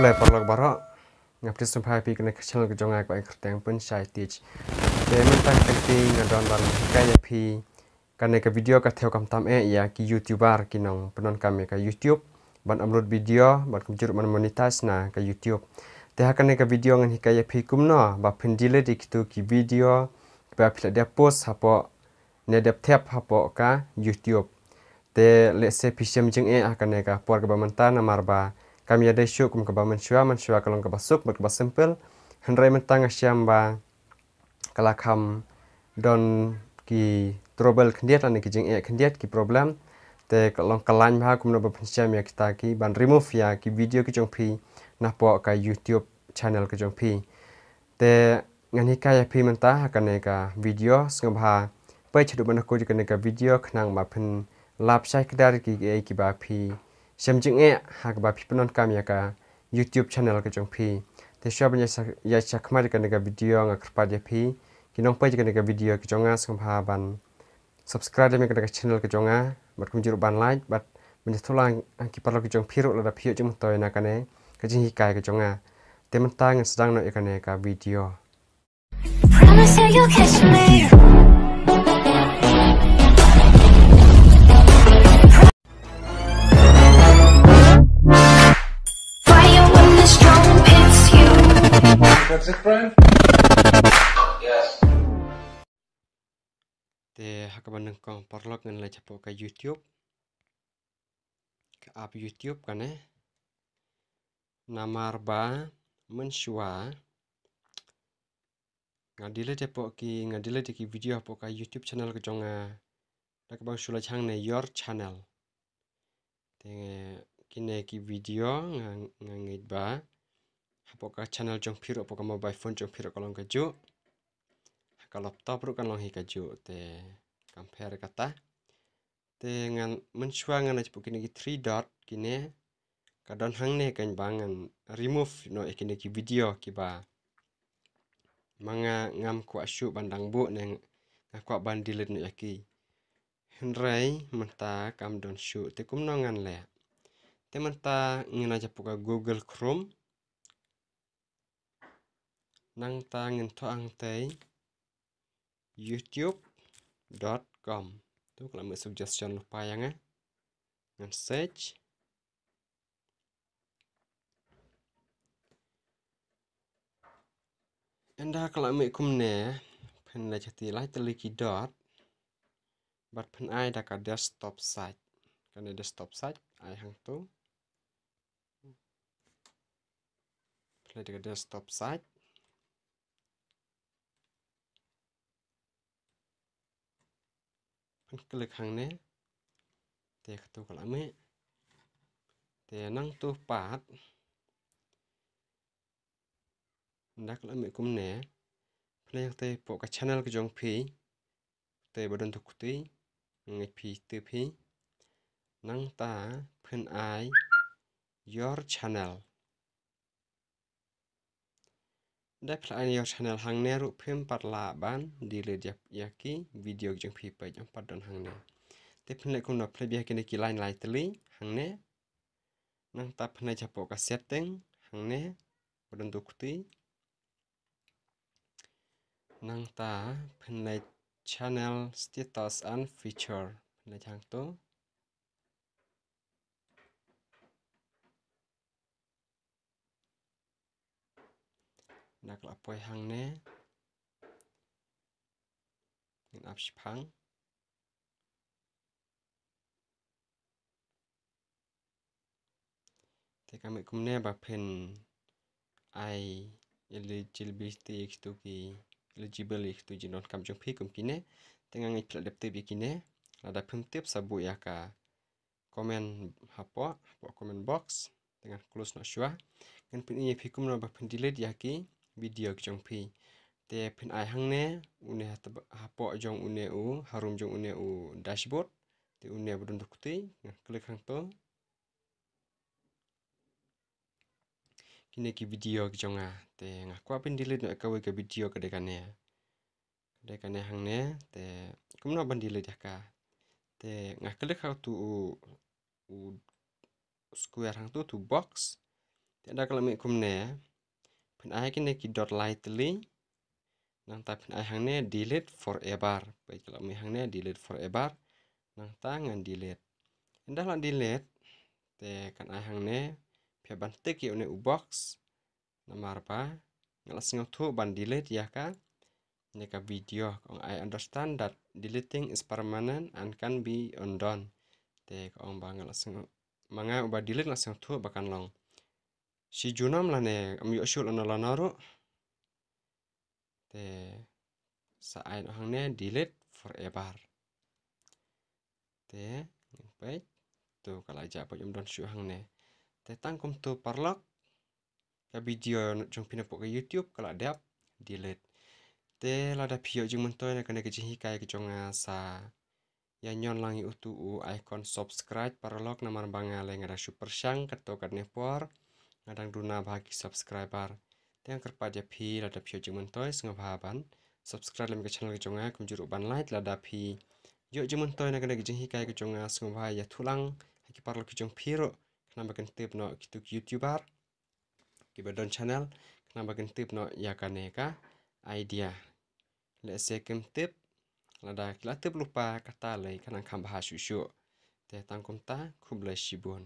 play parlok barok ngapti sampai pi kena channel ke jonga ko ekhteng pun sai teach te mentang kenti ngadon ban kaya pi kane ke video ka theo kam tam ya ki youtuber kinong penon kami ka YouTube ban upload video ban kumjur man monetize na ka YouTube te hakane ka video ngan hikaya pi kumno ba pendile dik tu ki video ba pila dia post hapo ne dep tap hapo ka YouTube te let's say pisem jeng hakane ka por ka ba mentana marba kami ada syuk kum keba mensyua kalong keba suk berkeba simple hendrai mentang asyam ba kalakam don ki trouble kendiat lan ki jeng kendiat ki problem te kalong kalany ba kum no ba pensyam ya kita ki ban remove ya ki video ki jong pi na po ka YouTube channel ki jong pi te ngani ka ya pi mentah hakane ka video sngabha pai chadu ban ko jikane ka video khnang ma phen lap sai kedar ki ba pi semjing hak ba pipenon kami ka YouTube channel ke jong pi te syabnya ya chakmar kan ga video nga krpa je pi kinong pa kan ga video ke jonga sangha ban subscribe me ka channel ke jonga bat kum jiru ban like bat menyetulang ki parlo ke jong piru la pio jung toy na kane ka jing hikai ke jonga te mentang sedang no ikane ka video promise you'll catch me. That's it, Brian? Yes. Te hakaban kong parlok ngan la chapo ka YouTube ka app YouTube kane namar ba mensyua ngadile chapo ki video hapo ka YouTube channel ke jonga dak bang sula chang ne your channel te kine ki video ngangit ba apakah channel jong piro apakah mobile phone jong piro kalong kaju kalau laptop ru kan long hi kaju te compare kata te ngan mensyua ngan aja kini ki 3 dot kini kadon hang ne kan bangan remove no kini ki video ki ba manga ngam ku asyu bandang bu neng ngakwa bandilet no yaki henrai menta kam don syu te kum no ngan le te menta ngina aja Google Chrome nang tangin to ang tay youtube.com tu kalau mau suggestion lupa yang ngan search anda kalau mau kumne pen la jati lai teliki dot bat pen ai dak desktop site kan desktop site ai hang tu play dak desktop site klik hang ne te tu kalau me te nang tu pat ndak la me kum ne play te po ka channel ke jong pi te bodon tu kuti ngai pi te pi nang ta pen ai your channelได้พลายyour channel หางเนรุเพิ่มปัดลาบ้านดีเลยยากีวิดีโอจังพีไปจังปัดดอนหางเนแต่เพิ่นเลยคุณนับเพลย์บิฮกินกีไลน์ไลน์ตลีหางเนนั่งตับเพิ่นเลยจะโปกัสเซตติ้งหางเนบดอนตุกตีนั่งตาเพิ่นเลย channel status and feature เพิ่นเลยทางโตนักละปอยหางเนเงินอัพชิพังแต่การไม่คุ้มแน่แบบเพิ่นไอ eligibility ตัวกี eligible ตัวจีนอนคำจงพี่กุมกินเน่แต่งานไงพลาดเติบกินเน่เราได้เพิ่มเติบสบู่ยากาคอมเมนต์ฮับปะคอมเมนต์บ็อกซ์แต่งาน close น่าชัวเงินเป็นยังพี่กุมเราแบบเพิ่น delete ยากีวิดีโอจงพี่แต่เพิ่นไอหังเน่อุเน่ฮับปะจงอุเน่อูฮารุมจงอุเน่อูแดชบอร์ดแต่อุเน่บดนตุกตีคลิกหังโตkini ki video ki jonga te ngaku apin delete no ka ke video ke dekane hang ne te kumno ban delete ka te ngaklik how to u square hang tu box Tiada kalau kum ne pen ai kini ki dot lightly nang ta pen ai hang ne delete forever. Baik kalau mi hang ne delete forever nang ta ngan delete. Indah lah delete te kan ai hang ne pia ban tik ne box namar pa ngalas ngotu ban delete ya ka neka video kong I understand that deleting is permanent and can be undone. Te kong ba ngalas manga uba delete ngalas ngotu bakan long. Si junam lah ne am yo shul la naru te sa ai hang ne delete forever. Te baik tu kalau aja apa don shu hang ne. Te tangkum tu parlok ka video jong pinapok ke YouTube kalau ada delete. Te lada pio jeng mentoy na kena kejihi kai kejonga sa ya nyon langi utu icon subscribe parlok namar bangale ngada super syang kato kad nepor ngadang duna bagi subscriber. Te yang kerpa dia pi lada pio jeng mentoy senga bahaban subscribe lem ke channel kejonga kumjuru ban like lada pi yo jeng mentoy na kena kejihi kai kejonga senga bahaya tulang haki parlok kejong piro kenapa kentip no kituk YouTuber kibadon channel kenapa kentip no ya kaneka idea le second tip lada kila tip lupa kata le kanang kam bahas te tangkum ta kublai shibun.